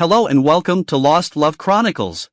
Hello and welcome to Lost Love Chronicles.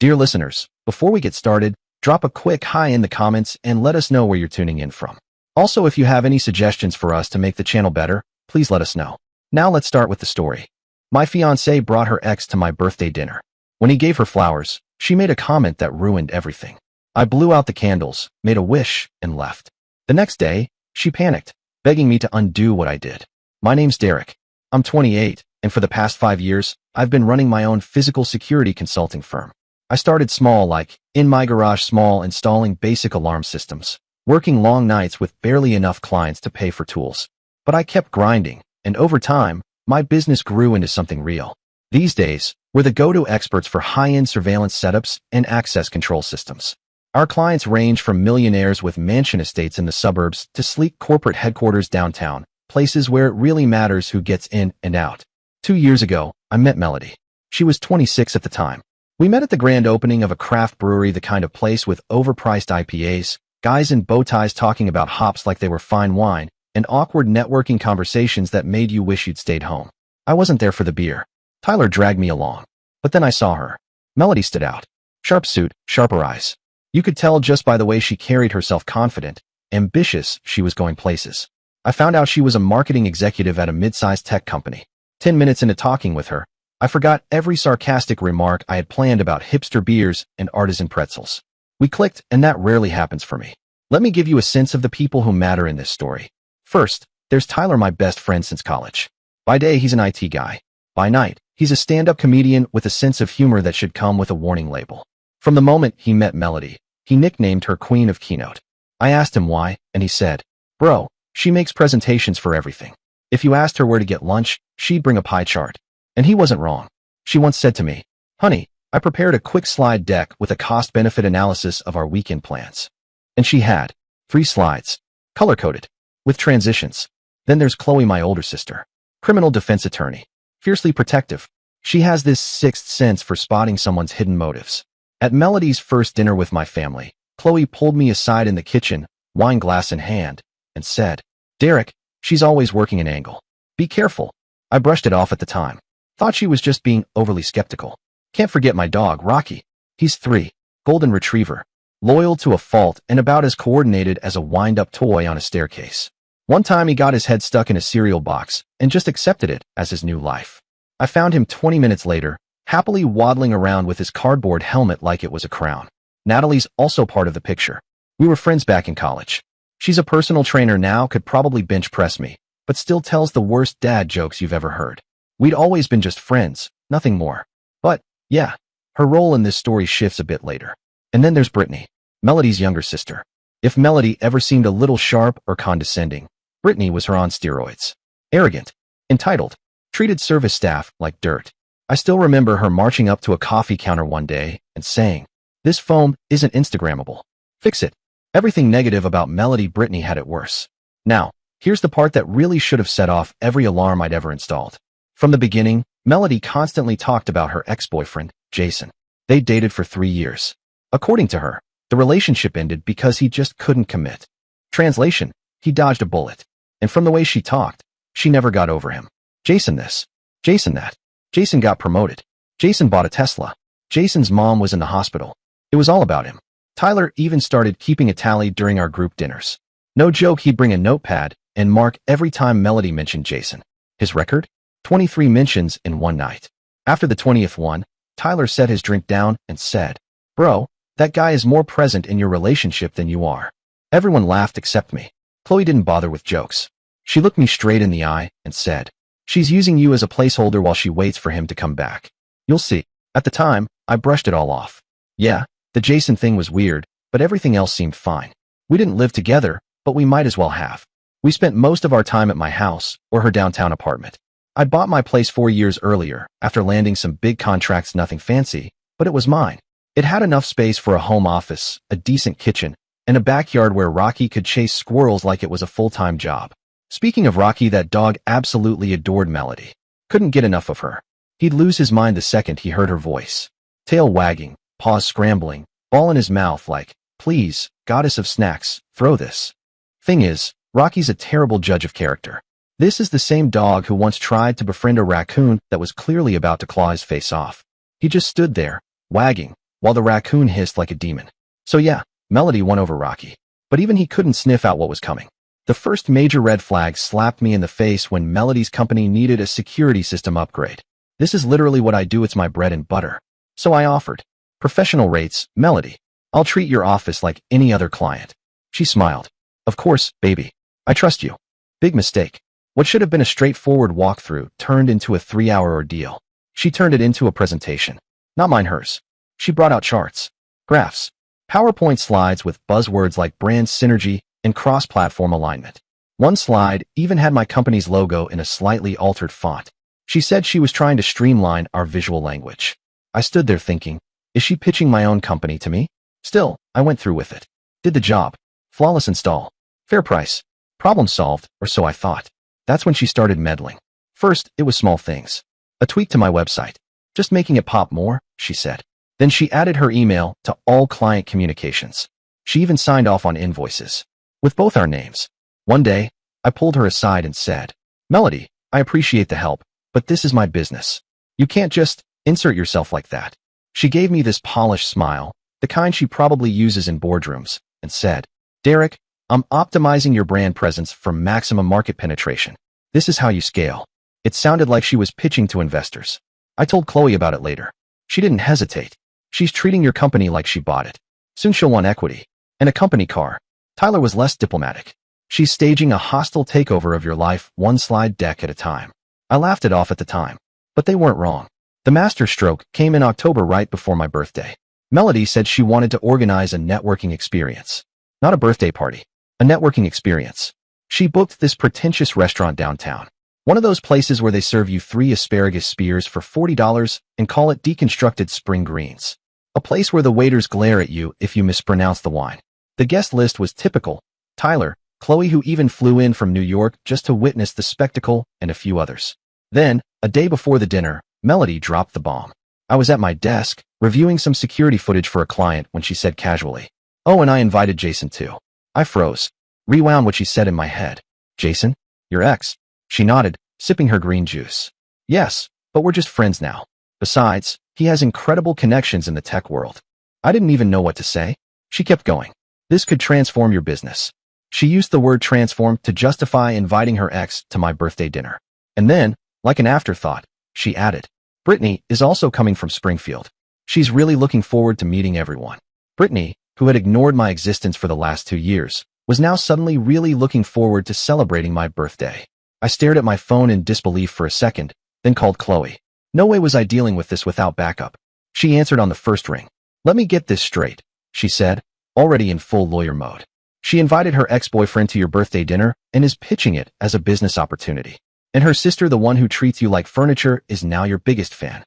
Dear listeners, before we get started, drop a quick hi in the comments and let us know where you're tuning in from. Also, if you have any suggestions for us to make the channel better, please let us know. Now let's start with the story. My fiancée brought her ex to my birthday dinner. When he gave her flowers, she made a comment that ruined everything. I blew out the candles, made a wish, and left. The next day, she panicked, begging me to undo what I did. My name's Derek. I'm 28, and for the past 5 years, I've been running my own physical security consulting firm. I started small, like in my garage small, installing basic alarm systems, working long nights with barely enough clients to pay for tools. But I kept grinding, and over time, my business grew into something real. These days, we're the go-to experts for high-end surveillance setups and access control systems. Our clients range from millionaires with mansion estates in the suburbs to sleek corporate headquarters downtown, places where it really matters who gets in and out. 2 years ago, I met Melody. She was 26 at the time. We met at the grand opening of a craft brewery, the kind of place with overpriced IPAs, guys in bow ties talking about hops like they were fine wine, and awkward networking conversations that made you wish you'd stayed home. I wasn't there for the beer. Tyler dragged me along. But then I saw her. Melody stood out. Sharp suit, sharper eyes. You could tell just by the way she carried herself, confident, ambitious. She was going places. I found out she was a marketing executive at a mid-sized tech company. 10 minutes into talking with her, I forgot every sarcastic remark I had planned about hipster beers and artisan pretzels. We clicked, and that rarely happens for me. Let me give you a sense of the people who matter in this story. First, there's Tyler, my best friend since college. By day, he's an IT guy. By night, he's a stand-up comedian with a sense of humor that should come with a warning label. From the moment he met Melody, he nicknamed her Queen of Keynote. I asked him why, and he said, "Bro, she makes presentations for everything. If you asked her where to get lunch, she'd bring a pie chart." And he wasn't wrong. She once said to me, "Honey, I prepared a quick slide deck with a cost-benefit analysis of our weekend plans." And she had 3 slides, color-coded, with transitions. Then there's Chloe, my older sister, criminal defense attorney, fiercely protective. She has this sixth sense for spotting someone's hidden motives. At Melody's first dinner with my family, Chloe pulled me aside in the kitchen, wine glass in hand, and said, "Derek, she's always working an angle. Be careful." I brushed it off at the time. Thought she was just being overly skeptical. Can't forget my dog, Rocky. He's 3, golden retriever, loyal to a fault and about as coordinated as a wind-up toy on a staircase. One time he got his head stuck in a cereal box and just accepted it as his new life. I found him 20 minutes later, happily waddling around with his cardboard helmet like it was a crown. Natalie's also part of the picture. We were friends back in college. She's a personal trainer now, could probably bench press me, but still tells the worst dad jokes you've ever heard. We'd always been just friends, nothing more. But, yeah, her role in this story shifts a bit later. And then there's Brittany, Melody's younger sister. If Melody ever seemed a little sharp or condescending, Brittany was her on steroids. Arrogant, entitled, treated service staff like dirt. I still remember her marching up to a coffee counter one day and saying, "This foam isn't Instagrammable. Fix it." Everything negative about Melody, Brittany had it worse. Now, here's the part that really should have set off every alarm I'd ever installed. From the beginning, Melody constantly talked about her ex-boyfriend, Jason. They dated for 3 years. According to her, the relationship ended because he just couldn't commit. Translation, he dodged a bullet. And from the way she talked, she never got over him. Jason this, Jason that. Jason got promoted. Jason bought a Tesla. Jason's mom was in the hospital. It was all about him. Tyler even started keeping a tally during our group dinners. No joke, he'd bring a notepad and mark every time Melody mentioned Jason. His record? 23 mentions in one night. After the 20th one, Tyler set his drink down and said, "Bro, that guy is more present in your relationship than you are." Everyone laughed except me. Chloe didn't bother with jokes. She looked me straight in the eye and said, "She's using you as a placeholder while she waits for him to come back. You'll see." At the time, I brushed it all off. Yeah, the Jason thing was weird, but everything else seemed fine. We didn't live together, but we might as well have. We spent most of our time at my house or her downtown apartment. I'd bought my place 4 years earlier after landing some big contracts, nothing fancy, but it was mine. It had enough space for a home office, a decent kitchen, and a backyard where Rocky could chase squirrels like it was a full-time job. Speaking of Rocky, that dog absolutely adored Melody. Couldn't get enough of her. He'd lose his mind the second he heard her voice. Tail wagging, paws scrambling, ball in his mouth like, "Please, goddess of snacks, throw this." Thing is, Rocky's a terrible judge of character. This is the same dog who once tried to befriend a raccoon that was clearly about to claw his face off. He just stood there, wagging, while the raccoon hissed like a demon. So yeah, Melody won over Rocky. But even he couldn't sniff out what was coming. The first major red flag slapped me in the face when Melody's company needed a security system upgrade. This is literally what I do, it's my bread and butter. So I offered. Professional rates, Melody. I'll treat your office like any other client. She smiled. Of course, baby. I trust you. Big mistake. What should have been a straightforward walkthrough turned into a 3-hour ordeal. She turned it into a presentation. Not mine, hers. She brought out charts, graphs, PowerPoint slides with buzzwords like brand synergy and cross-platform alignment. One slide even had my company's logo in a slightly altered font. She said she was trying to streamline our visual language. I stood there thinking, is she pitching my own company to me? Still, I went through with it. Did the job. Flawless install. Fair price. Problem solved, or so I thought. That's when she started meddling. First, it was small things. A tweak to my website. Just making it pop more, she said. Then she added her email to all client communications. She even signed off on invoices. With both our names. One day, I pulled her aside and said, Melody, I appreciate the help, but this is my business. You can't just insert yourself like that. She gave me this polished smile, the kind she probably uses in boardrooms, and said, Derek, I'm optimizing your brand presence for maximum market penetration. This is how you scale. It sounded like she was pitching to investors. I told Chloe about it later. She didn't hesitate. She's treating your company like she bought it. Soon she'll want equity. And a company car. Tyler was less diplomatic. She's staging a hostile takeover of your life, one slide deck at a time. I laughed it off at the time. But they weren't wrong. The masterstroke came in October right before my birthday. Melody said she wanted to organize a networking experience. Not a birthday party. A networking experience. She booked this pretentious restaurant downtown. One of those places where they serve you 3 asparagus spears for $40 and call it deconstructed spring greens. A place where the waiters glare at you if you mispronounce the wine. The guest list was typical. Tyler, Chloe, who even flew in from New York just to witness the spectacle, and a few others. Then, a day before the dinner, Melody dropped the bomb. I was at my desk, reviewing some security footage for a client when she said casually, oh, and I invited Jason too. I froze. Rewound what she said in my head. Jason? Your ex? She nodded, sipping her green juice. Yes, but we're just friends now. Besides, he has incredible connections in the tech world. I didn't even know what to say. She kept going. This could transform your business. She used the word transform to justify inviting her ex to my birthday dinner. And then, like an afterthought, she added, Brittany is also coming from Springfield. She's really looking forward to meeting everyone. Brittany, who had ignored my existence for the last 2 years, was now suddenly really looking forward to celebrating my birthday. I stared at my phone in disbelief for a second, then called Chloe. No way was I dealing with this without backup. She answered on the first ring. Let me get this straight, she said, already in full lawyer mode. She invited her ex-boyfriend to your birthday dinner and is pitching it as a business opportunity. And her sister, the one who treats you like furniture, is now your biggest fan.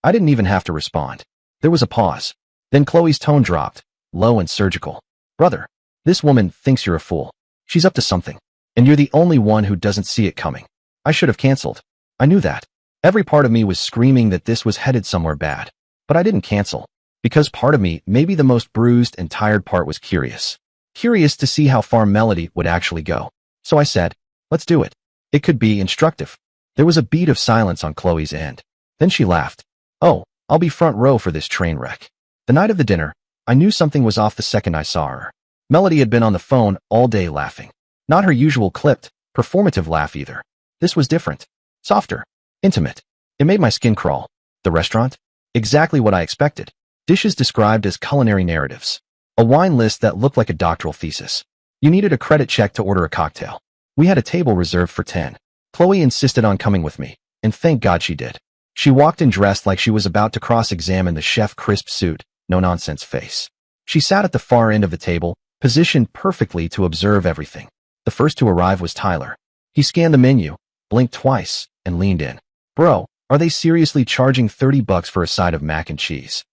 I didn't even have to respond. There was a pause. Then Chloe's tone dropped, low and surgical. Brother, this woman thinks you're a fool. She's up to something. And you're the only one who doesn't see it coming. I should have canceled. I knew that. Every part of me was screaming that this was headed somewhere bad. But I didn't cancel. Because part of me, maybe the most bruised and tired part, was curious. Curious to see how far Melody would actually go. So I said, let's do it. It could be instructive. There was a beat of silence on Chloe's end. Then she laughed. Oh, I'll be front row for this train wreck. The night of the dinner, I knew something was off the second I saw her. Melody had been on the phone all day laughing. Not her usual clipped, performative laugh either. This was different. Softer. Intimate. It made my skin crawl. The restaurant? Exactly what I expected. Dishes described as culinary narratives. A wine list that looked like a doctoral thesis. You needed a credit check to order a cocktail. We had a table reserved for 10. Chloe insisted on coming with me, and thank God she did. She walked in dressed like she was about to cross-examine the chef crisp suit, no-nonsense face. She sat at the far end of the table, positioned perfectly to observe everything. The first to arrive was Tyler. He scanned the menu, blinked twice, and leaned in. Bro, are they seriously charging $30 for a side of mac and cheese?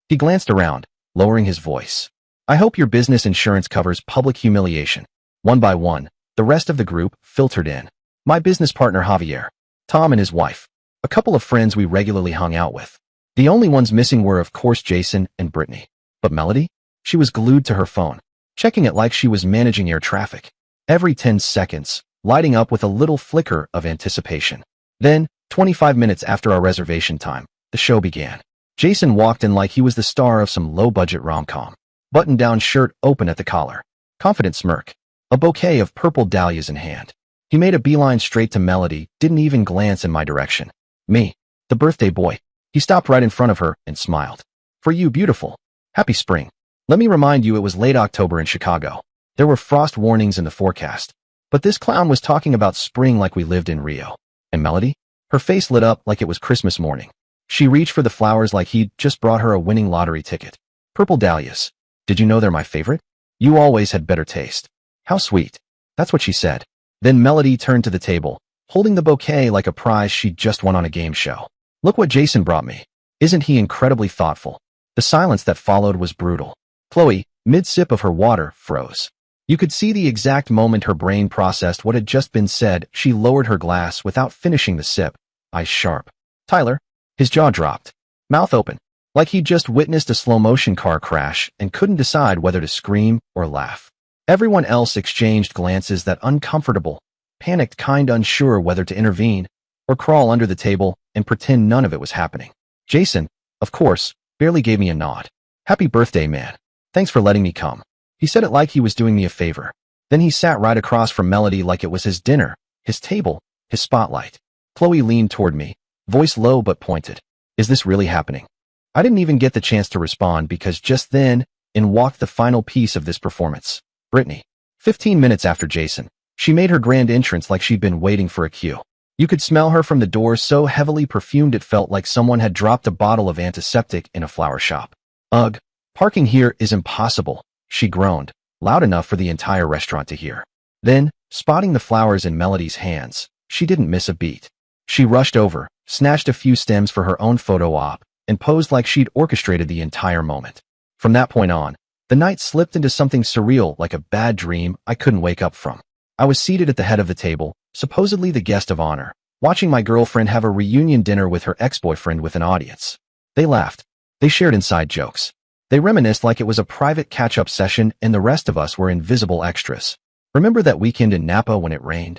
He glanced around, lowering his voice. I hope your business insurance covers public humiliation. One by one, the rest of the group filtered in. My business partner Javier, Tom and his wife, a couple of friends we regularly hung out with. The only ones missing were, of course, Jason and Brittany. But Melody? She was glued to her phone, checking it like she was managing air traffic. Every 10 seconds, lighting up with a little flicker of anticipation. Then, 25 minutes after our reservation time, the show began. Jason walked in like he was the star of some low-budget rom-com. Button-down shirt open at the collar. Confident smirk. A bouquet of purple dahlias in hand. He made a beeline straight to Melody, didn't even glance in my direction. Me, the birthday boy. He stopped right in front of her and smiled. For you, beautiful. Happy spring. Let me remind you it was late October in Chicago. There were frost warnings in the forecast. But this clown was talking about spring like we lived in Rio. And Melody? Her face lit up like it was Christmas morning. She reached for the flowers like he'd just brought her a winning lottery ticket. Purple dahlias. Did you know they're my favorite? You always had better taste. How sweet. That's what she said. Then Melody turned to the table, holding the bouquet like a prize she'd just won on a game show. Look what Jason brought me. Isn't he incredibly thoughtful? The silence that followed was brutal. Chloe, mid-sip of her water, froze. You could see the exact moment her brain processed what had just been said. She lowered her glass without finishing the sip, eyes sharp. Tyler? His jaw dropped, mouth open, like he'd just witnessed a slow-motion car crash and couldn't decide whether to scream or laugh. Everyone else exchanged glances, that uncomfortable, panicked kind, unsure whether to intervene or crawl under the table and pretend none of it was happening. Jason, of course, barely gave me a nod. Happy birthday, man. Thanks for letting me come. He said it like he was doing me a favor. Then he sat right across from Melody like it was his dinner, his table, his spotlight. Chloe leaned toward me, voice low but pointed. Is this really happening? I didn't even get the chance to respond because just then, in walked the final piece of this performance. Brittany. 15 minutes after Jason, she made her grand entrance like she'd been waiting for a cue. You could smell her from the door, so heavily perfumed it felt like someone had dropped a bottle of antiseptic in a flower shop. Ugh, parking here is impossible, she groaned, loud enough for the entire restaurant to hear. Then, spotting the flowers in Melody's hands, she didn't miss a beat. She rushed over, snatched a few stems for her own photo op, and posed like she'd orchestrated the entire moment. From that point on, the night slipped into something surreal, like a bad dream I couldn't wake up from. I was seated at the head of the table, supposedly the guest of honor, watching my girlfriend have a reunion dinner with her ex-boyfriend with an audience. They laughed. They shared inside jokes. They reminisced like it was a private catch-up session and the rest of us were invisible extras. Remember that weekend in Napa when it rained?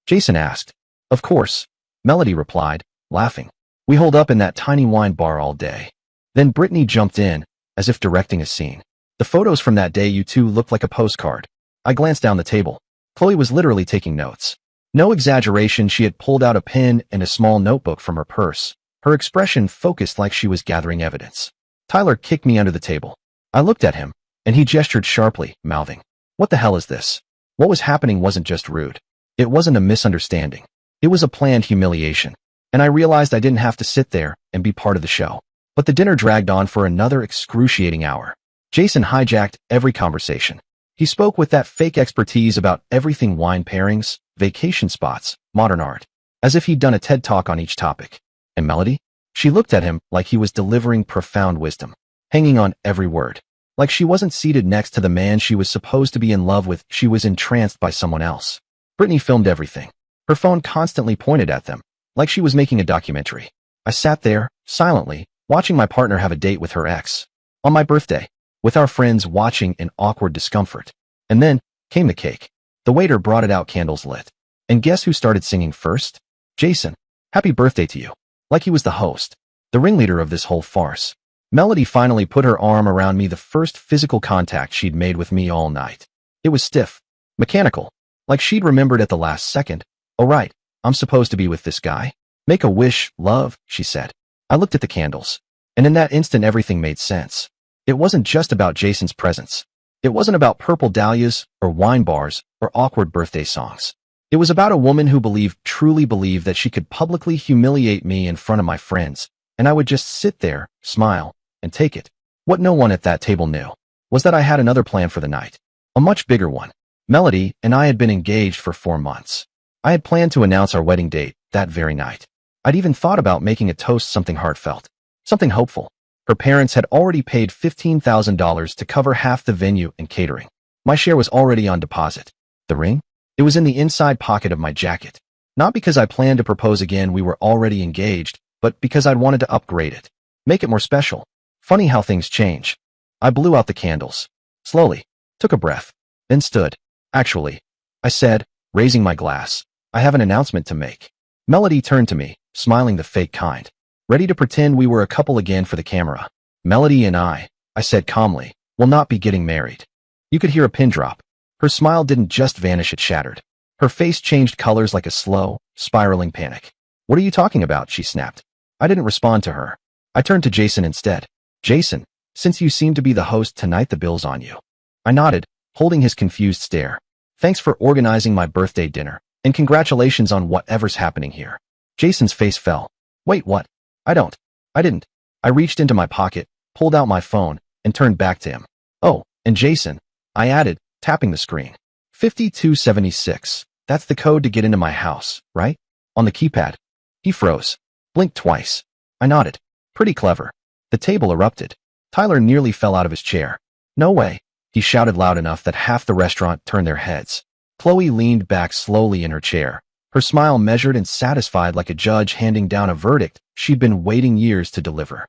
Jason asked. Of course, Melody replied, laughing. We holed up in that tiny wine bar all day. Then Brittany jumped in, as if directing a scene. The photos from that day, you two looked like a postcard. I glanced down the table. Chloe was literally taking notes. No exaggeration, she had pulled out a pen and a small notebook from her purse, her expression focused like she was gathering evidence. Tyler kicked me under the table. I looked at him, and he gestured sharply, mouthing, "What the hell is this?" What was happening wasn't just rude. It wasn't a misunderstanding. It was a planned humiliation. And I realized I didn't have to sit there and be part of the show. But the dinner dragged on for another excruciating hour. Jason hijacked every conversation. He spoke with that fake expertise about everything: wine pairings, vacation spots, modern art, as if he'd done a TED Talk on each topic. And Melody? She looked at him like he was delivering profound wisdom, hanging on every word. Like she wasn't seated next to the man she was supposed to be in love with, she was entranced by someone else. Brittany filmed everything. Her phone constantly pointed at them, like she was making a documentary. I sat there, silently, watching my partner have a date with her ex. On my birthday, with our friends watching in awkward discomfort. And then came the cake. The waiter brought it out, candles lit. And guess who started singing first? Jason. Happy birthday to you. Like he was the host, the ringleader of this whole farce. Melody finally put her arm around me, the first physical contact she'd made with me all night. It was stiff, mechanical, like she'd remembered at the last second. Oh right, I'm supposed to be with this guy? Make a wish, love, she said. I looked at the candles, and in that instant everything made sense. It wasn't just about Jason's presence. It wasn't about purple dahlias, or wine bars, or awkward birthday songs. It was about a woman who truly believed that she could publicly humiliate me in front of my friends, and I would just sit there, smile, and take it. What no one at that table knew was that I had another plan for the night. A much bigger one. Melody and I had been engaged for 4 months. I had planned to announce our wedding date that very night. I'd even thought about making a toast something heartfelt, something hopeful. Her parents had already paid $15,000 to cover half the venue and catering. My share was already on deposit. The ring? It was in the inside pocket of my jacket. Not because I planned to propose again, we were already engaged, but because I'd wanted to upgrade it, make it more special. Funny how things change. I blew out the candles. Slowly. Took a breath. Then stood. Actually, I said, raising my glass. I have an announcement to make. Melody turned to me, smiling the fake kind. Ready to pretend we were a couple again for the camera. Melody and I said calmly, will not be getting married. You could hear a pin drop. Her smile didn't just vanish, it shattered. Her face changed colors like a slow, spiraling panic. What are you talking about? She snapped. I didn't respond to her. I turned to Jason instead. Jason, since you seem to be the host tonight, the bill's on you. I nodded, holding his confused stare. Thanks for organizing my birthday dinner, and congratulations on whatever's happening here. Jason's face fell. Wait, what? I didn't. I reached into my pocket, pulled out my phone, and turned back to him. Oh, and Jason, I added, tapping the screen. 5276. That's the code to get into my house, right? On the keypad. He froze. Blinked twice. I nodded. Pretty clever. The table erupted. Tyler nearly fell out of his chair. No way. He shouted loud enough that half the restaurant turned their heads. Chloe leaned back slowly in her chair, her smile measured and satisfied like a judge handing down a verdict she'd been waiting years to deliver.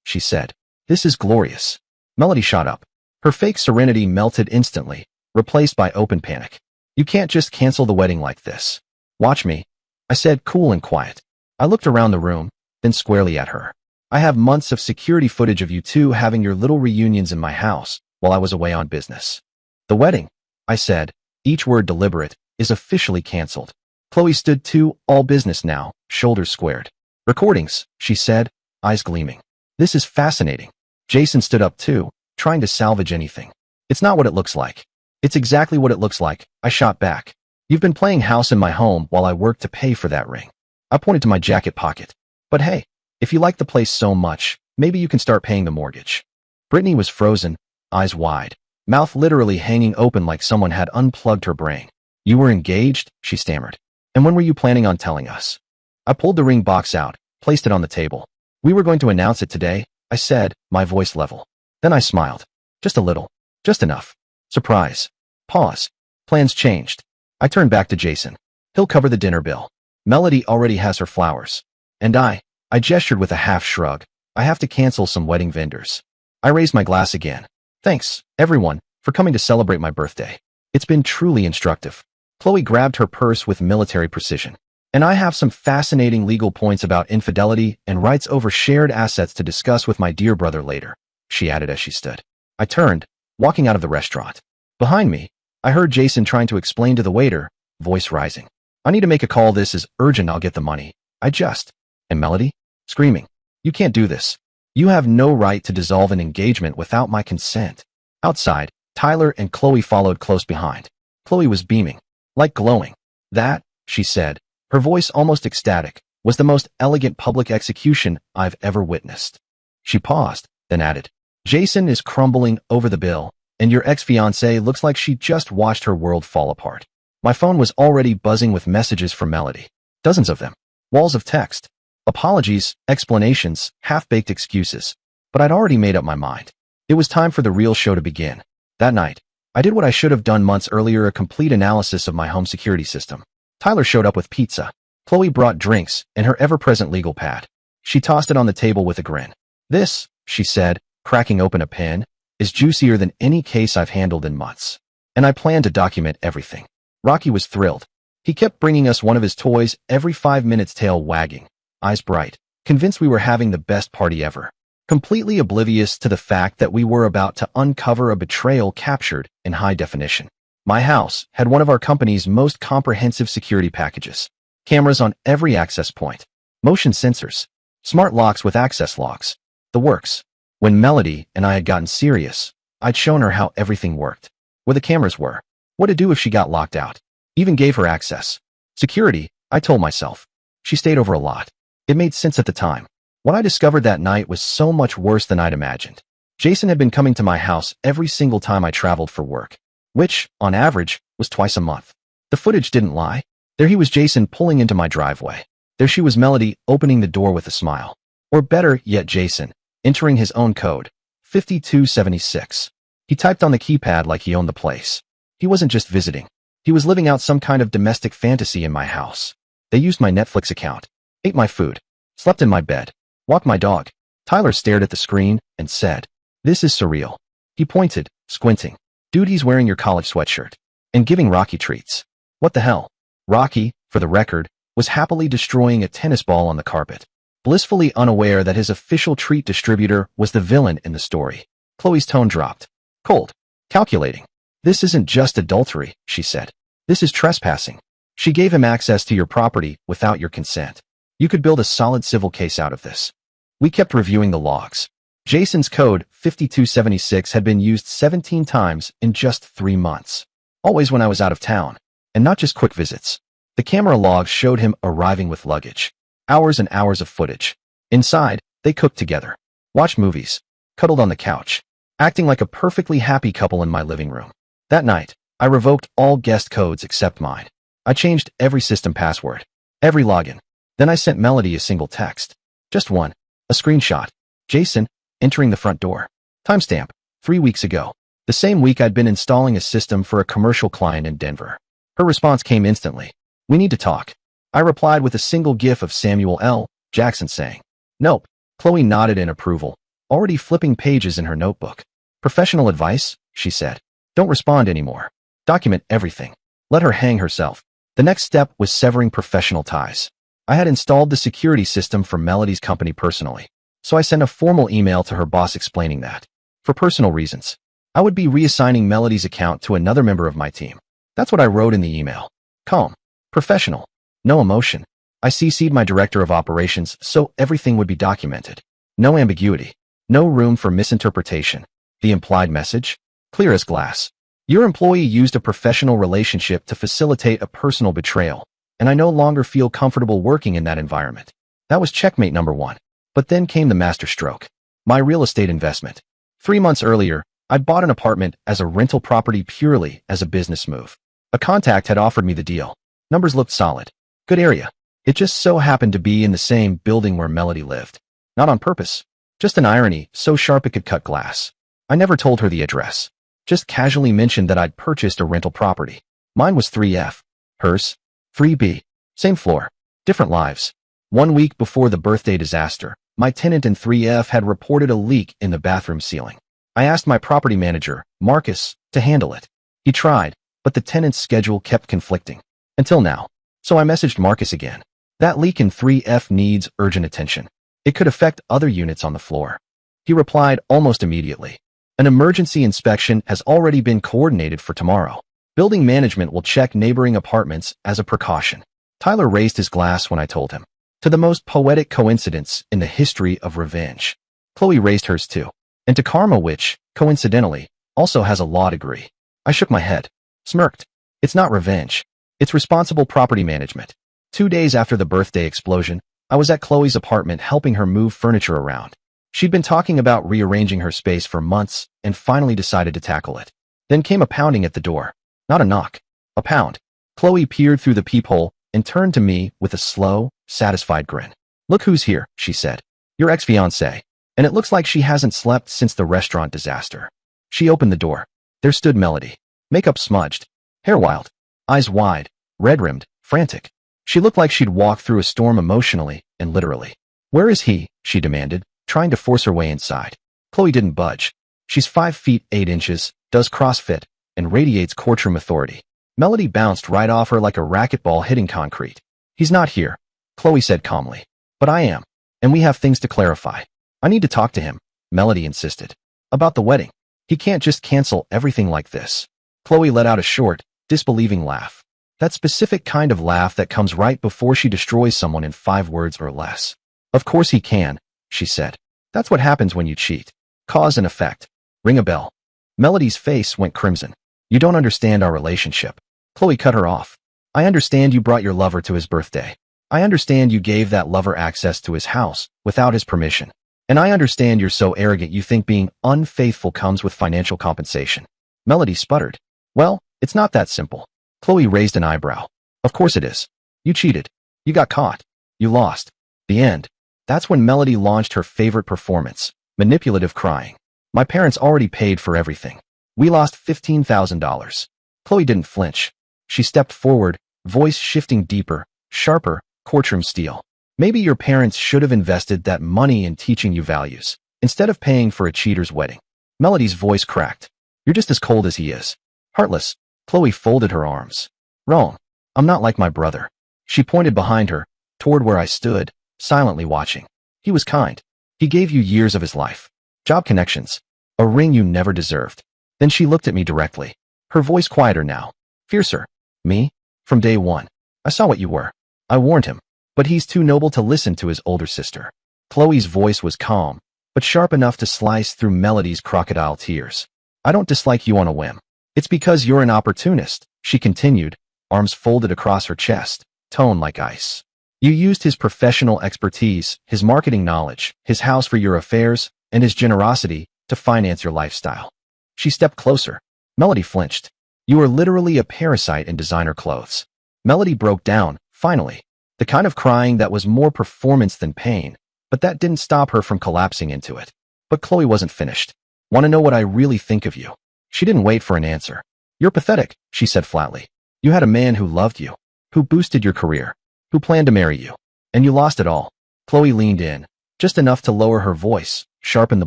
She said. This is glorious. Melody shot up. Her fake serenity melted instantly, replaced by open panic. You can't just cancel the wedding like this. Watch me, I said, cool and quiet. I looked around the room, then squarely at her. I have months of security footage of you two having your little reunions in my house while I was away on business. The wedding, I said, each word deliberate, is officially canceled. Chloe stood too, all business now, shoulders squared. Recordings, she said, eyes gleaming. This is fascinating. Jason stood up too, trying to salvage anything. It's not what it looks like. It's exactly what it looks like, I shot back. You've been playing house in my home while I worked to pay for that ring. I pointed to my jacket pocket. But hey, if you like the place so much, maybe you can start paying the mortgage. Brittany was frozen, eyes wide, mouth literally hanging open like someone had unplugged her brain. You were engaged? She stammered. And when were you planning on telling us? I pulled the ring box out, placed it on the table. We were going to announce it today, I said, my voice level. Then I smiled. Just a little. Just enough. Surprise. Pause. Plans changed. I turned back to Jason. He'll cover the dinner bill. Melody already has her flowers. And I gestured with a half shrug. I have to cancel some wedding vendors. I raised my glass again. Thanks, everyone, for coming to celebrate my birthday. It's been truly instructive. Chloe grabbed her purse with military precision. And I have some fascinating legal points about infidelity and rights over shared assets to discuss with my dear brother later, she added as she stood. I turned, walking out of the restaurant. Behind me, I heard Jason trying to explain to the waiter, voice rising. I need to make a call. This is urgent. I'll get the money. And Melody? Screaming. You can't do this. You have no right to dissolve an engagement without my consent. Outside, Tyler and Chloe followed close behind. Chloe was beaming, like glowing. That, she said, her voice almost ecstatic, was the most elegant public execution I've ever witnessed. She paused, then added, Jason is crumbling over the bill, and your ex-fiancée looks like she just watched her world fall apart. My phone was already buzzing with messages from Melody. Dozens of them. Walls of text. Apologies, explanations, half-baked excuses. But I'd already made up my mind. It was time for the real show to begin. That night, I did what I should have done months earlier, a complete analysis of my home security system. Tyler showed up with pizza. Chloe brought drinks and her ever-present legal pad. She tossed it on the table with a grin. This, she said, cracking open a pen, is juicier than any case I've handled in months. And I plan to document everything. Rocky was thrilled. He kept bringing us one of his toys every 5 minutes, tail wagging, eyes bright, convinced we were having the best party ever, completely oblivious to the fact that we were about to uncover a betrayal captured in high definition. My house had one of our company's most comprehensive security packages. Cameras on every access point, motion sensors, smart locks with access logs, the works. When Melody and I had gotten serious, I'd shown her how everything worked, where the cameras were, what to do if she got locked out. Even gave her access. Security, I told myself. She stayed over a lot. It made sense at the time. What I discovered that night was so much worse than I'd imagined. Jason had been coming to my house every single time I traveled for work, which, on average, was twice a month. The footage didn't lie. There he was, Jason pulling into my driveway. There she was, Melody opening the door with a smile. Or better yet, Jason entering his own code, 5276. He typed on the keypad like he owned the place. He wasn't just visiting. He was living out some kind of domestic fantasy in my house. They used my Netflix account, ate my food, slept in my bed, walked my dog. Tyler stared at the screen and said, "This is surreal." He pointed, squinting. "Dude, he's wearing your college sweatshirt and giving Rocky treats." What the hell? Rocky, for the record, was happily destroying a tennis ball on the carpet, blissfully unaware that his official treat distributor was the villain in the story. Chloe's tone dropped. Cold. Calculating. This isn't just adultery, she said. This is trespassing. She gave him access to your property without your consent. You could build a solid civil case out of this. We kept reviewing the logs. Jason's code 5276 had been used 17 times in just 3 months. Always when I was out of town. And not just quick visits. The camera logs showed him arriving with luggage. Hours and hours of footage. Inside, they cooked together. Watched movies. Cuddled on the couch. Acting like a perfectly happy couple in my living room. That night, I revoked all guest codes except mine. I changed every system password. Every login. Then I sent Melody a single text. Just one. A screenshot. Jason, entering the front door. Timestamp. 3 weeks ago. The same week I'd been installing a system for a commercial client in Denver. Her response came instantly. We need to talk. I replied with a single gif of Samuel L. Jackson saying, Nope. Chloe nodded in approval, already flipping pages in her notebook. Professional advice, she said. Don't respond anymore. Document everything. Let her hang herself. The next step was severing professional ties. I had installed the security system for Melody's company personally, so I sent a formal email to her boss explaining that, for personal reasons, I would be reassigning Melody's account to another member of my team. That's what I wrote in the email. Calm. Professional. No emotion. I CC'd my director of operations so everything would be documented. No ambiguity. No room for misinterpretation. The implied message? Clear as glass. Your employee used a professional relationship to facilitate a personal betrayal, and I no longer feel comfortable working in that environment. That was checkmate number 1. But then came the masterstroke. My real estate investment. 3 months earlier, I'd bought an apartment as a rental property purely as a business move. A contact had offered me the deal. Numbers looked solid. Good area. It just so happened to be in the same building where Melody lived. Not on purpose. Just an irony so sharp it could cut glass. I never told her the address. Just casually mentioned that I'd purchased a rental property. Mine was 3F. Hers? 3B. Same floor. Different lives. 1 week before the birthday disaster, my tenant in 3F had reported a leak in the bathroom ceiling. I asked my property manager, Marcus, to handle it. He tried, but the tenant's schedule kept conflicting. Until now. So I messaged Marcus again. That leak in 3F needs urgent attention. It could affect other units on the floor. He replied almost immediately. An emergency inspection has already been coordinated for tomorrow. Building management will check neighboring apartments as a precaution. Tyler raised his glass when I told him. To the most poetic coincidence in the history of revenge. Chloe raised hers too. And to karma, which, coincidentally, also has a law degree. I shook my head. Smirked. It's not revenge. It's responsible property management. 2 days after the birthday explosion, I was at Chloe's apartment helping her move furniture around. She'd been talking about rearranging her space for months and finally decided to tackle it. Then came a pounding at the door. Not a knock. A pound. Chloe peered through the peephole and turned to me with a slow, satisfied grin. Look who's here, she said. Your ex-fiancée. And it looks like she hasn't slept since the restaurant disaster. She opened the door. There stood Melody. Makeup smudged. Hair wild. Eyes wide. Red-rimmed. Frantic. She looked like she'd walked through a storm emotionally and literally. Where is he? She demanded, trying to force her way inside. Chloe didn't budge. She's 5 feet 8 inches, does CrossFit, and radiates courtroom authority. Melody bounced right off her like a racquetball hitting concrete. He's not here, Chloe said calmly. But I am, and we have things to clarify. I need to talk to him, Melody insisted. About the wedding. He can't just cancel everything like this. Chloe let out a short, disbelieving laugh. That specific kind of laugh that comes right before she destroys someone in 5 words or less. Of course he can, she said. That's what happens when you cheat. Cause and effect. Ring a bell. Melody's face went crimson. You don't understand our relationship. Chloe cut her off. I understand you brought your lover to his birthday. I understand you gave that lover access to his house without his permission. And I understand you're so arrogant you think being unfaithful comes with financial compensation. Melody sputtered. Well, it's not that simple. Chloe raised an eyebrow. Of course it is. You cheated. You got caught. You lost. The end. That's when Melody launched her favorite performance, manipulative crying. My parents already paid for everything. We lost $15,000. Chloe didn't flinch. She stepped forward, voice shifting deeper, sharper, courtroom steel. Maybe your parents should have invested that money in teaching you values, instead of paying for a cheater's wedding. Melody's voice cracked. You're just as cold as he is. Heartless. Chloe folded her arms. Wrong. I'm not like my brother. She pointed behind her, toward where I stood, silently watching. He was kind. He gave you years of his life. Job connections. A ring you never deserved. Then she looked at me directly. Her voice quieter now. Fiercer. Me? From day one. I saw what you were. I warned him. But he's too noble to listen to his older sister. Chloe's voice was calm, but sharp enough to slice through Melody's crocodile tears. I don't dislike you on a whim. It's because you're an opportunist, she continued, arms folded across her chest, tone like ice. You used his professional expertise, his marketing knowledge, his house for your affairs, and his generosity to finance your lifestyle. She stepped closer. Melody flinched. You are literally a parasite in designer clothes. Melody broke down, finally. The kind of crying that was more performance than pain, but that didn't stop her from collapsing into it. But Chloe wasn't finished. Want to know what I really think of you? She didn't wait for an answer. You're pathetic, she said flatly. You had a man who loved you, who boosted your career, who planned to marry you, and you lost it all. Chloe leaned in, just enough to lower her voice, sharpen the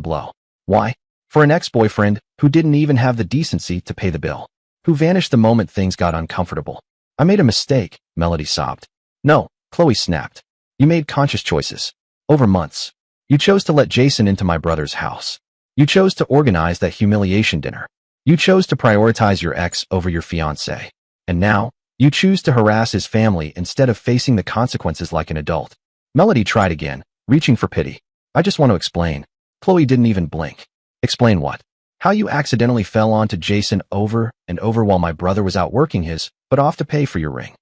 blow. Why? For an ex-boyfriend who didn't even have the decency to pay the bill, who vanished the moment things got uncomfortable. I made a mistake, Melody sobbed. No, Chloe snapped. You made conscious choices. Over months. You chose to let Jason into my brother's house. You chose to organize that humiliation dinner. You chose to prioritize your ex over your fiancée. And now, you choose to harass his family instead of facing the consequences like an adult. Melody tried again, reaching for pity. I just want to explain. Chloe didn't even blink. Explain what? How you accidentally fell onto Jason over and over while my brother was out working his, but off to pay for your ring.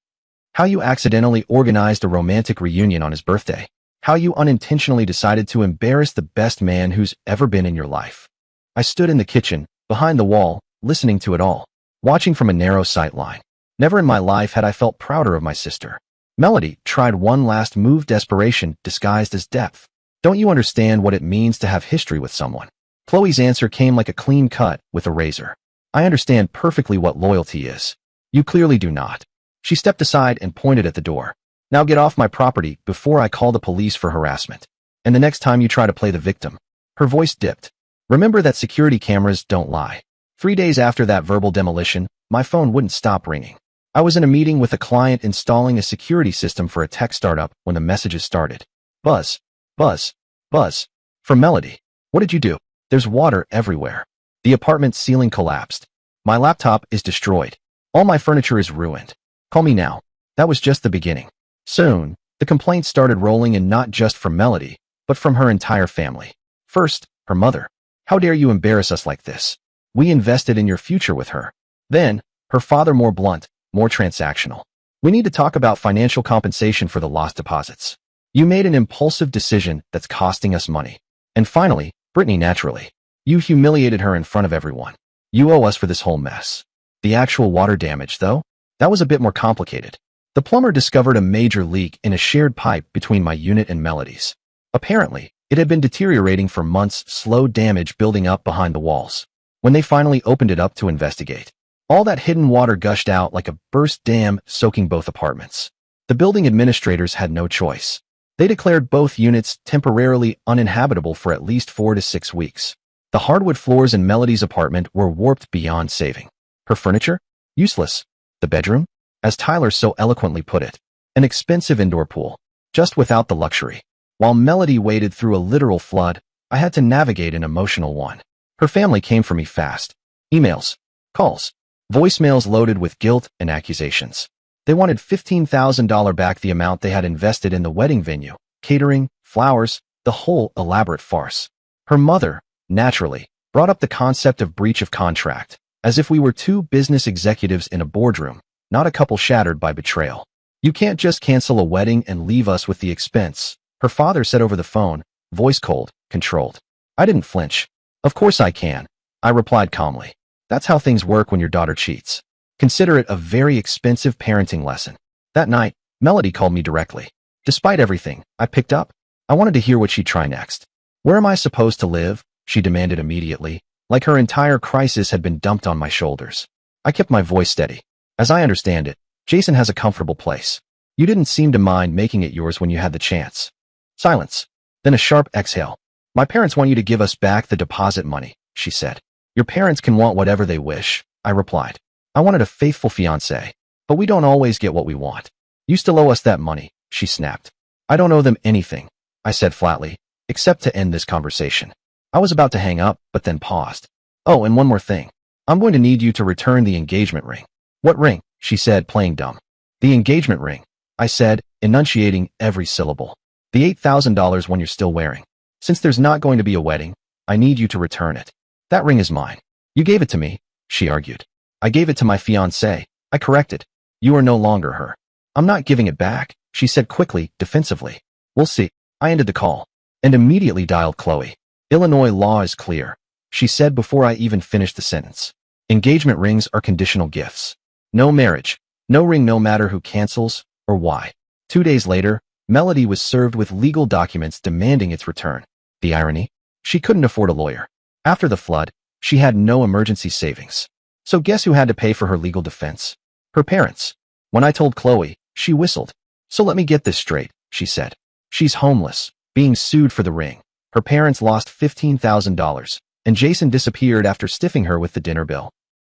How you accidentally organized a romantic reunion on his birthday. How you unintentionally decided to embarrass the best man who's ever been in your life. I stood in the kitchen, behind the wall, listening to it all, watching from a narrow sight line. Never in my life had I felt prouder of my sister. Melody tried one last move, desperation disguised as depth. Don't you understand what it means to have history with someone? Chloe's answer came like a clean cut with a razor. I understand perfectly what loyalty is. You clearly do not. She stepped aside and pointed at the door. Now get off my property before I call the police for harassment. And the next time you try to play the victim. Her voice dipped. Remember that security cameras don't lie. 3 days after that verbal demolition, my phone wouldn't stop ringing. I was in a meeting with a client installing a security system for a tech startup when the messages started. Buzz, buzz, buzz. From Melody. What did you do? There's water everywhere. The apartment ceiling collapsed. My laptop is destroyed. All my furniture is ruined. Call me now. That was just the beginning. Soon, the complaints started rolling in, not just from Melody, but from her entire family. First, her mother. How dare you embarrass us like this? We invested in your future with her. Then, her father, more blunt, more transactional. We need to talk about financial compensation for the lost deposits. You made an impulsive decision that's costing us money. And finally, Brittany, naturally. You humiliated her in front of everyone. You owe us for this whole mess. The actual water damage, though? That was a bit more complicated. The plumber discovered a major leak in a shared pipe between my unit and Melody's. Apparently, it had been deteriorating for months, slow damage building up behind the walls. When they finally opened it up to investigate, all that hidden water gushed out like a burst dam, soaking both apartments. The building administrators had no choice. They declared both units temporarily uninhabitable for at least 4 to 6 weeks. The hardwood floors in Melody's apartment were warped beyond saving. Her furniture? Useless. The bedroom? As Tyler so eloquently put it, an expensive indoor pool, just without the luxury. While Melody waded through a literal flood, I had to navigate an emotional one. Her family came for me fast. Emails, calls, voicemails loaded with guilt and accusations. They wanted $15,000 back, the amount they had invested in the wedding venue, catering, flowers, the whole elaborate farce. Her mother, naturally, brought up the concept of breach of contract, as if we were two business executives in a boardroom, not a couple shattered by betrayal. You can't just cancel a wedding and leave us with the expense, her father said over the phone, voice cold, controlled. I didn't flinch. Of course I can, I replied calmly. That's how things work when your daughter cheats. Consider it a very expensive parenting lesson. That night, Melody called me directly. Despite everything, I picked up. I wanted to hear what she'd try next. Where am I supposed to live? She demanded immediately, like her entire crisis had been dumped on my shoulders. I kept my voice steady. As I understand it, Jason has a comfortable place. You didn't seem to mind making it yours when you had the chance. Silence. Then a sharp exhale. My parents want you to give us back the deposit money, she said. Your parents can want whatever they wish, I replied. I wanted a faithful fiancé. But we don't always get what we want. You still owe us that money, she snapped. I don't owe them anything, I said flatly, except to end this conversation. I was about to hang up, but then paused. Oh, and one more thing. I'm going to need you to return the engagement ring. What ring? She said, playing dumb. The engagement ring, I said, enunciating every syllable. The $8,000 one you're still wearing. Since there's not going to be a wedding, I need you to return it. That ring is mine. You gave it to me, she argued. I gave it to my fiancée, I corrected. You are no longer her. I'm not giving it back, she said quickly, defensively. We'll see. I ended the call and immediately dialed Chloe. Illinois law is clear, she said before I even finished the sentence. Engagement rings are conditional gifts. No marriage, no ring no matter who cancels or why. 2 days later, Melody was served with legal documents demanding its return. The irony? She couldn't afford a lawyer. After the flood, she had no emergency savings. So guess who had to pay for her legal defense? Her parents. When I told Chloe, she whistled. So let me get this straight, she said. She's homeless, being sued for the ring. Her parents lost $15,000, and Jason disappeared after stiffing her with the dinner bill.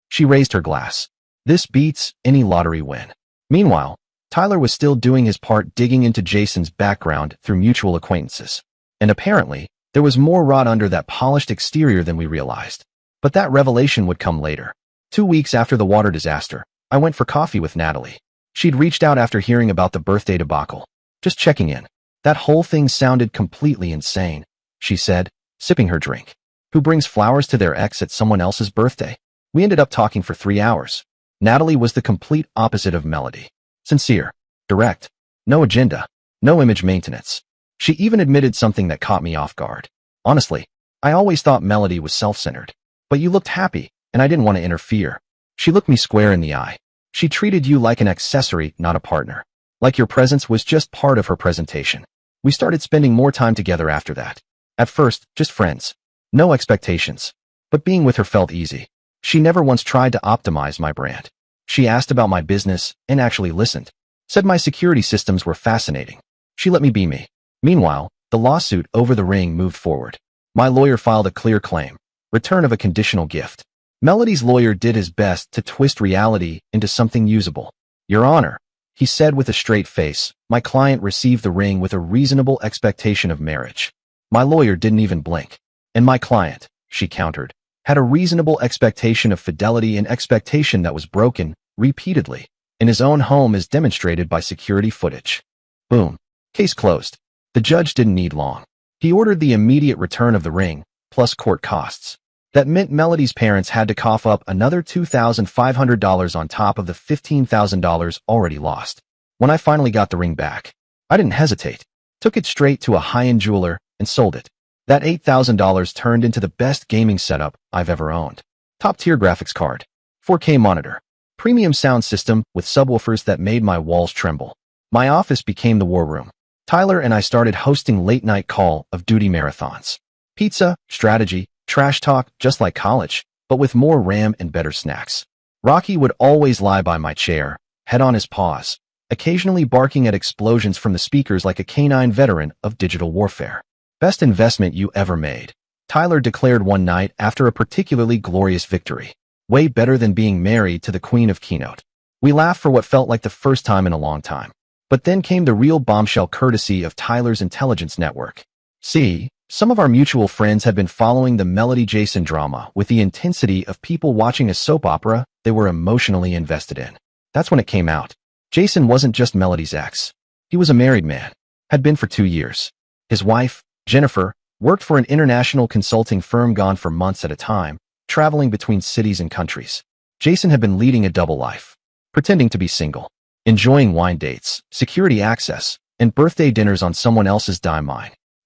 She raised her glass. This beats any lottery win. Meanwhile, Tyler was still doing his part digging into Jason's background through mutual acquaintances. And apparently, there was more rot under that polished exterior than we realized. But that revelation would come later. 2 weeks after the water disaster, I went for coffee with Natalie. She'd reached out after hearing about the birthday debacle. Just checking in. That whole thing sounded completely insane, she said, sipping her drink. Who brings flowers to their ex at someone else's birthday? We ended up talking for 3 hours. Natalie was the complete opposite of Melody. Sincere, direct, no agenda, no image maintenance. She even admitted something that caught me off guard. Honestly, I always thought Melody was self-centered. But you looked happy, and I didn't want to interfere. She looked me square in the eye. She treated you like an accessory, not a partner. Like your presence was just part of her presentation. We started spending more time together after that. At first, just friends. No expectations. But being with her felt easy. She never once tried to optimize my brand. She asked about my business and actually listened. Said my security systems were fascinating. She let me be me. Meanwhile, the lawsuit over the ring moved forward. My lawyer filed a clear claim. Return of a conditional gift. Melody's lawyer did his best to twist reality into something usable. Your Honor, he said with a straight face, my client received the ring with a reasonable expectation of marriage. My lawyer didn't even blink. And my client, she countered, had a reasonable expectation of fidelity, and expectation that was broken, repeatedly, in his own home as demonstrated by security footage. Boom. Case closed. The judge didn't need long. He ordered the immediate return of the ring, plus court costs. That meant Melody's parents had to cough up another $2,500 on top of the $15,000 already lost. When I finally got the ring back, I didn't hesitate. Took it straight to a high-end jeweler and sold it. That $8,000 turned into the best gaming setup I've ever owned. Top-tier graphics card, 4K monitor, premium sound system with subwoofers that made my walls tremble. My office became the war room. Tyler and I started hosting late-night Call of Duty marathons. Pizza, strategy, trash talk, just like college, but with more RAM and better snacks. Rocky would always lie by my chair, head on his paws, occasionally barking at explosions from the speakers like a canine veteran of digital warfare. Best investment you ever made, Tyler declared one night after a particularly glorious victory. Way better than being married to the queen of Keynote. We laughed for what felt like the first time in a long time. But then came the real bombshell courtesy of Tyler's intelligence network. See, some of our mutual friends had been following the Melody Jason drama with the intensity of people watching a soap opera they were emotionally invested in. That's when it came out. Jason wasn't just Melody's ex. He was a married man. Had been for 2 years. His wife, Jennifer, worked for an international consulting firm, gone for months at a time, traveling between cities and countries. Jason had been leading a double life, pretending to be single, enjoying wine dates, security access, and birthday dinners on someone else's dime.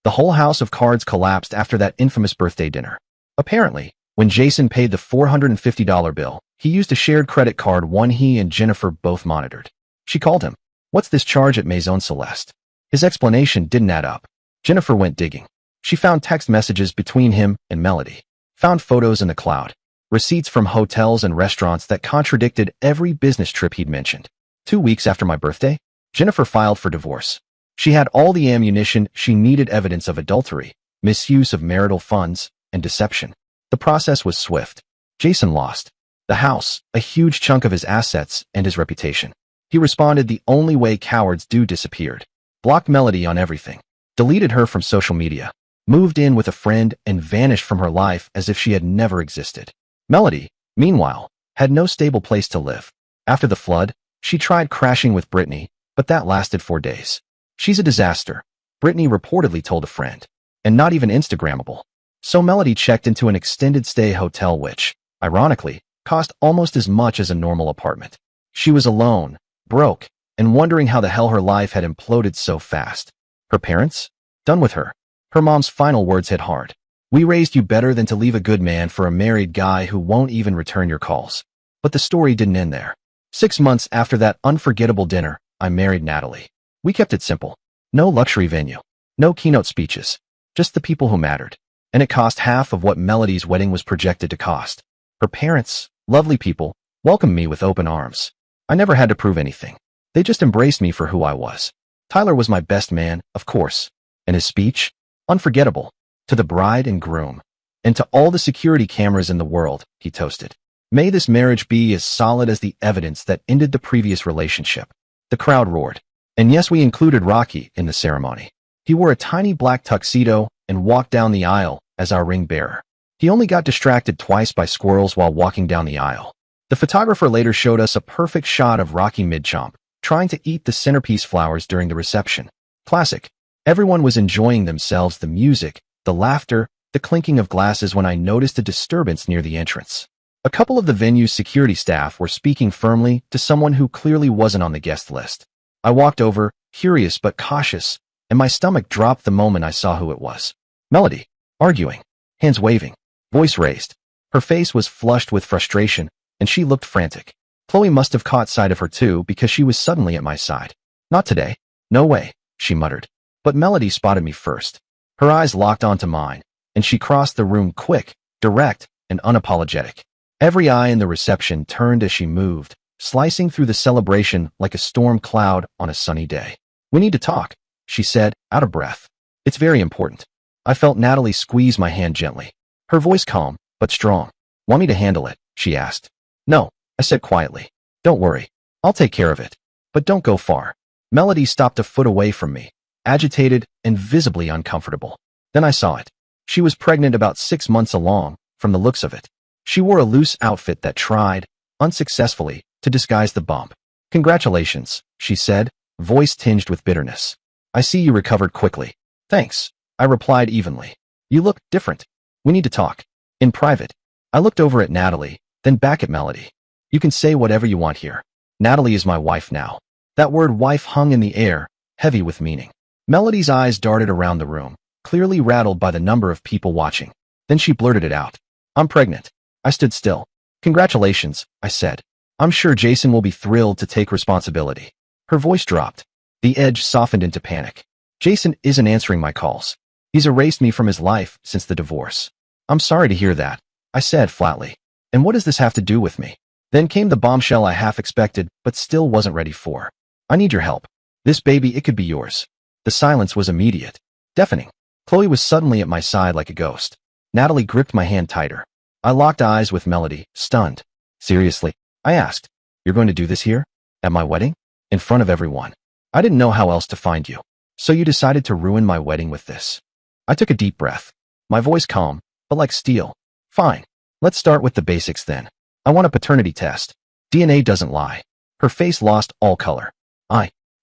The whole house of cards collapsed after that infamous birthday dinner. Apparently, when Jason paid the $450 bill, he used a shared credit card, one he and Jennifer both monitored. She called him. What's this charge at Maison Celeste? His explanation didn't add up. Jennifer went digging. She found text messages between him and Melody. Found photos in the cloud. Receipts from hotels and restaurants that contradicted every business trip he'd mentioned. 2 weeks after my birthday, Jennifer filed for divorce. She had all the ammunition she needed: evidence of adultery, misuse of marital funds, and deception. The process was swift. Jason lost the house, a huge chunk of his assets, and his reputation. He responded the only way cowards do disappeared. Blocked Melody on everything. Deleted her from social media. Moved in with a friend and vanished from her life as if she had never existed. Melody, meanwhile, had no stable place to live. After the flood, she tried crashing with Brittany, but that lasted 4 days. She's a disaster, Brittany reportedly told a friend, and not even Instagrammable. So Melody checked into an extended stay hotel which, ironically, cost almost as much as a normal apartment. She was alone, broke, and wondering how the hell her life had imploded so fast. Her parents? Done with her. Her mom's final words hit hard. "We raised you better than to leave a good man for a married guy who won't even return your calls." But the story didn't end there. 6 months after that unforgettable dinner, I married Natalie. We kept it simple. No luxury venue. No keynote speeches. Just the people who mattered. And it cost half of what Melody's wedding was projected to cost. Her parents, lovely people, welcomed me with open arms. I never had to prove anything. They just embraced me for who I was. Tyler was my best man, of course. And his speech? Unforgettable. To the bride and groom. And to all the security cameras in the world, he toasted. "May this marriage be as solid as the evidence that ended the previous relationship." The crowd roared. And yes, we included Rocky in the ceremony. He wore a tiny black tuxedo and walked down the aisle as our ring bearer. He only got distracted twice by squirrels while walking down the aisle. The photographer later showed us a perfect shot of Rocky mid-chomp, trying to eat the centerpiece flowers during the reception. Classic. Everyone was enjoying themselves, the music, the laughter, the clinking of glasses when I noticed a disturbance near the entrance. A couple of the venue's security staff were speaking firmly to someone who clearly wasn't on the guest list. I walked over, curious but cautious, and my stomach dropped the moment I saw who it was. Melody, arguing, hands waving, voice raised. Her face was flushed with frustration, and she looked frantic. Chloe must have caught sight of her too because she was suddenly at my side. "Not today. No way," she muttered. But Melody spotted me first. Her eyes locked onto mine, and she crossed the room quick, direct, and unapologetic. Every eye in the reception turned as she moved, slicing through the celebration like a storm cloud on a sunny day. "We need to talk," she said, out of breath. "It's very important." I felt Natalie squeeze my hand gently. Her voice calm, but strong. "Want me to handle it?" she asked. "No," I said quietly. "Don't worry. I'll take care of it. But don't go far." Melody stopped a foot away from me, agitated and visibly uncomfortable. Then I saw it. She was pregnant about 6 months along, from the looks of it. She wore a loose outfit that tried, unsuccessfully, to disguise the bump. "Congratulations," she said, voice tinged with bitterness. "I see you recovered quickly." "Thanks," I replied evenly. "You look different. We need to talk. In private." I looked over at Natalie, then back at Melody. "You can say whatever you want here. Natalie is my wife now." That word wife hung in the air, heavy with meaning. Melody's eyes darted around the room, clearly rattled by the number of people watching. Then she blurted it out. "I'm pregnant." I stood still. "Congratulations," I said. "I'm sure Jason will be thrilled to take responsibility." Her voice dropped. The edge softened into panic. "Jason isn't answering my calls. He's erased me from his life since the divorce." "I'm sorry to hear that," I said flatly. "And what does this have to do with me?" Then came the bombshell I half expected, but still wasn't ready for. "I need your help. This baby, it could be yours." The silence was immediate, deafening. Chloe was suddenly at my side like a ghost. Natalie gripped my hand tighter. I locked eyes with Melody, stunned. "Seriously?" I asked. "You're going to do this here? At my wedding? In front of everyone? I didn't know how else to find you. So you decided to ruin my wedding with this?" I took a deep breath. My voice calm, but like steel. "Fine. Let's start with the basics then. I want a paternity test. DNA doesn't lie." Her face lost all color.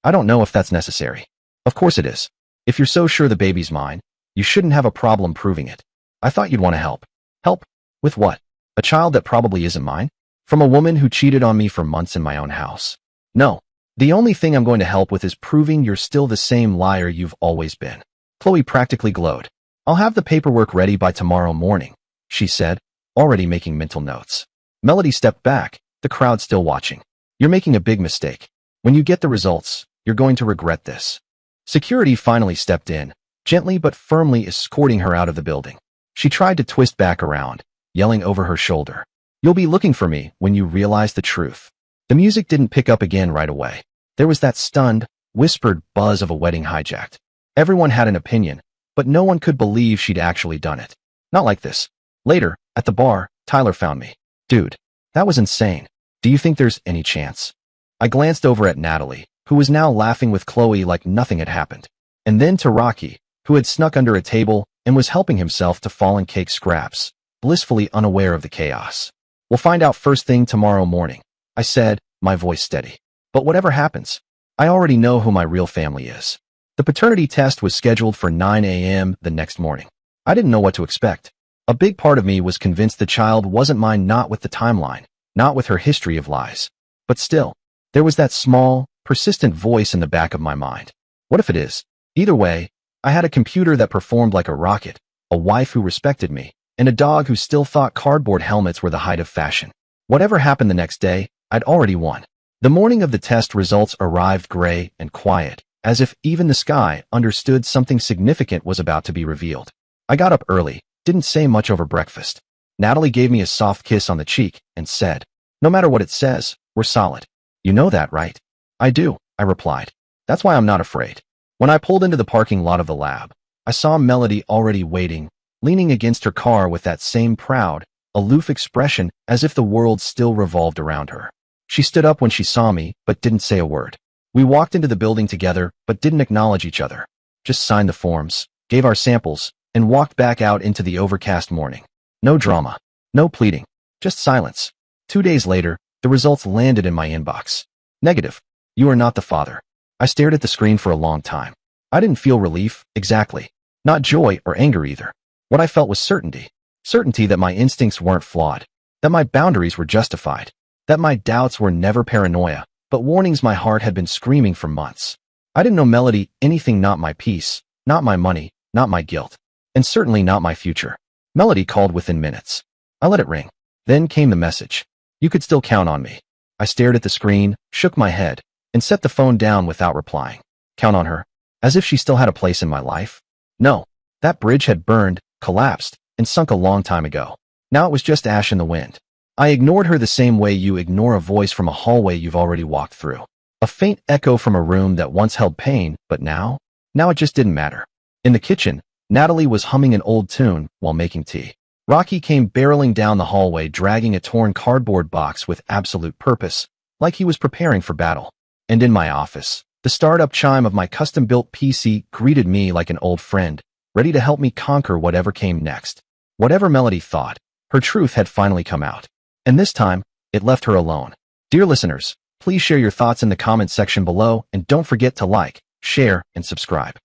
I don't know if that's necessary." "Of course it is. If you're so sure the baby's mine, you shouldn't have a problem proving it." "I thought you'd want to help." "Help? With what? A child that probably isn't mine? From a woman who cheated on me for months in my own house?" "No. The only thing I'm going to help with is proving you're still the same liar you've always been." Chloe practically glowed. "I'll have the paperwork ready by tomorrow morning," she said, already making mental notes. Melody stepped back, the crowd still watching. "You're making a big mistake. When you get the results, you're going to regret this." Security finally stepped in, gently but firmly escorting her out of the building. She tried to twist back around, yelling over her shoulder, "You'll be looking for me when you realize the truth." The music didn't pick up again right away. There was that stunned, whispered buzz of a wedding hijacked. Everyone had an opinion, but no one could believe she'd actually done it. Not like this. Later, at the bar, Tyler found me. "Dude, that was insane. Do you think there's any chance?" I glanced over at Natalie, who was now laughing with Chloe like nothing had happened. And then to Rocky, who had snuck under a table and was helping himself to fallen cake scraps, blissfully unaware of the chaos. We'll find out first thing tomorrow morning, I said, my voice steady. But whatever happens, I already know who my real family is. The paternity test was scheduled for 9 a.m. the next morning. I didn't know what to expect. A big part of me was convinced the child wasn't mine, not with the timeline, not with her history of lies. But still, there was that small, persistent voice in the back of my mind. What if it is? Either way, I had a computer that performed like a rocket, a wife who respected me, and a dog who still thought cardboard helmets were the height of fashion. Whatever happened the next day, I'd already won. The morning of the test results arrived gray and quiet, as if even the sky understood something significant was about to be revealed. I got up early, didn't say much over breakfast. Natalie gave me a soft kiss on the cheek and said, "No matter what it says, we're solid. You know that, right?" "I do," I replied. "That's why I'm not afraid." When I pulled into the parking lot of the lab, I saw Melody already waiting, leaning against her car with that same proud, aloof expression as if the world still revolved around her. She stood up when she saw me, but didn't say a word. We walked into the building together, but didn't acknowledge each other. Just signed the forms, gave our samples, and walked back out into the overcast morning. No drama, no pleading, just silence. 2 days later, the results landed in my inbox. Negative. You are not the father. I stared at the screen for a long time. I didn't feel relief, exactly. Not joy or anger either. What I felt was certainty. Certainty that my instincts weren't flawed, that my boundaries were justified, that my doubts were never paranoia, but warnings my heart had been screaming for months. I didn't know Melody anything, not my peace, not my money, not my guilt, and certainly not my future. Melody called within minutes. I let it ring. Then came the message. You could still count on me. I stared at the screen, shook my head, and set the phone down without replying. Count on her? As if she still had a place in my life? No. That bridge had burned, collapsed, and sunk a long time ago. Now it was just ash in the wind. I ignored her the same way you ignore a voice from a hallway you've already walked through. A faint echo from a room that once held pain, but now it just didn't matter. In the kitchen, Natalie was humming an old tune while making tea. Rocky came barreling down the hallway dragging a torn cardboard box with absolute purpose, like he was preparing for battle. And in my office, the startup chime of my custom-built PC greeted me like an old friend, ready to help me conquer whatever came next. Whatever Melody thought, her truth had finally come out. And this time, it left her alone. Dear listeners, please share your thoughts in the comments section below and don't forget to like, share, and subscribe.